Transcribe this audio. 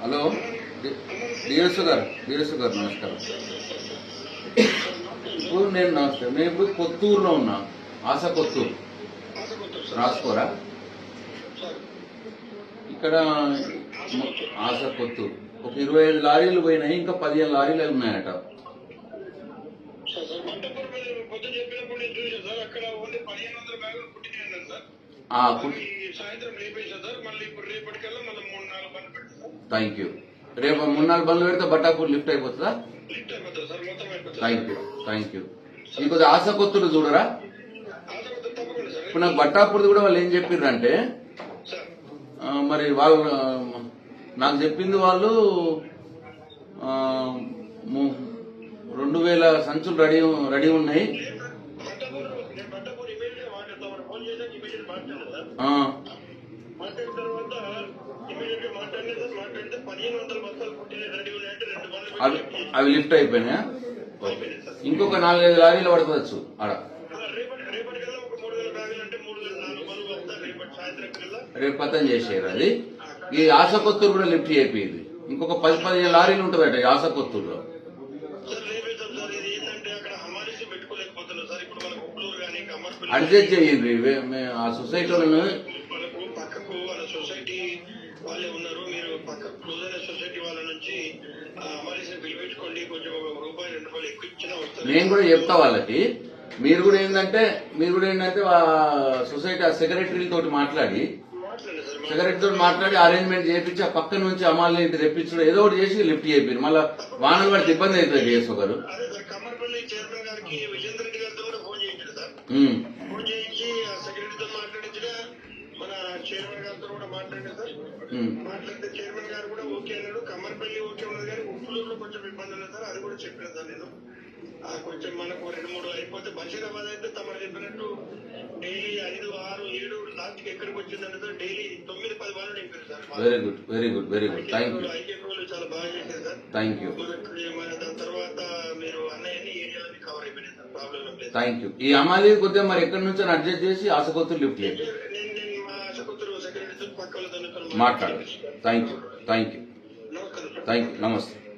Hello DSO గారు నమస్కారం. ఇప్పుడు నేను ఇప్పుడు కొత్తూరులో ఉన్నా, ఆశ కొత్తూరు రాసుకోరా. ఇక్కడ ఆశ కొత్తూరు ఒక 25 లారీలు పోయినాయి, ఇంకా 15 లారీలు ఉన్నాయట. Thank you. రేపు 3-4 బండ్లు పెడితే బట్టాపూర్ లిఫ్ట్ అయిపోతుందా? Thank you. ఇంకొద్ది ఆశ కొత్తూరు చూడరా. ఇప్పుడు నాకు బట్టాపూర్ది కూడా వాళ్ళు ఏం చెప్పారంటే, మరి వాళ్ళు నాకు చెప్పింది వాళ్ళు 2000 సంచులు రెడీ ఉన్నాయి. అవి లిఫ్ట్ అయిపోయినాయా? ఇంకొక 4-5 లారీలు పడుకోవచ్చు ఆడ. రేపు పతం చేసేయారు అది. ఈ ఆశ కొత్తూరు కూడా లిఫ్ట్ అయిపోయింది. ఇంకొక 10-15 లారీలు ఉంటుందట ఈ ఆశ కొత్తూరులో. అడ్జస్ట్ చేయండి ఆ సొసైటీ వాళ్ళను. వాళ్ళే ఉన్నారు, మీరు పక్క క్లోజర్ సొసైటీ వాళ్ళ నుంచి పిలిపించుకోండి, కొంచెం ₹1-2 ఎక్కువ ఇచ్చినా వస్తారు. నేను కూడా చెప్తా వాళ్ళకి. మీరు కూడా ఏంటంటే సొసైటీ సెక్రటరీలతో మాట్లాడి అరేంజ్మెంట్ చేయించి ఆ పక్క నుంచి అమ్మాయిని ఇంటి తెప్పించడం ఏదో ఒకటి చేసి లిఫ్ట్ చేయించారు. మళ్ళీ వాహనం పడితే ఇబ్బంది అవుతుంది. డిఎస్ఓ గారు కమ్మర్పల్లి చైర్మన్ గారికి విజేందర్ రెడ్డి గారితో కూడా ఫోన్ చేయించారు సార్. ఫోన్ చేయించి సెక్రటరీతో మాట్లాడించిన, మన చైర్మన్ గారితో కూడా మాట్లాడారు సార్. మాట్లాడితే చైర్మన్ గారు కూడా ఓకే అన్నాడు. కమ్మర్పల్లి ఓకే ఉన్నది కానీ ఉప్పులూరులో కొంచెం ఇబ్బంది ఉంది సార్, అది కూడా చెప్పాను సార్ నేను. కొంచెం మనకు 2-3 అయిపోతే బషీరాబాద్ అయితే తమరు చెప్పినట్టు డైలీ 5, 6, 7 లాస్ట్కి ఎక్కడికి వచ్చిందంటే సార్ డైలీ 9-10 వాళ్ళు నింపారు sir. Very good. Thank you. Aikyaprolu చాలా బాగా చేశారు సార్. Thank you. దాని తర్వాత మీరు అన్నయ్యని ఏరియాలని కవర్ అయిపోయినాయి సార్, ప్రాబ్లం లేదు. Thank you. ఈ అమ్మాయి కొద్దిగా మరి ఎక్కడి నుంచో అడ్జస్ట్ చేసి ఆశకొత్తూరు లిఫ్ట్ చేయండి. నేను మా ఆశకొత్తూరు సెక్రటరీతో పక్క వాళ్ళతో మాట్లాడండి. Thank you. నమస్కారం. నమస్తే.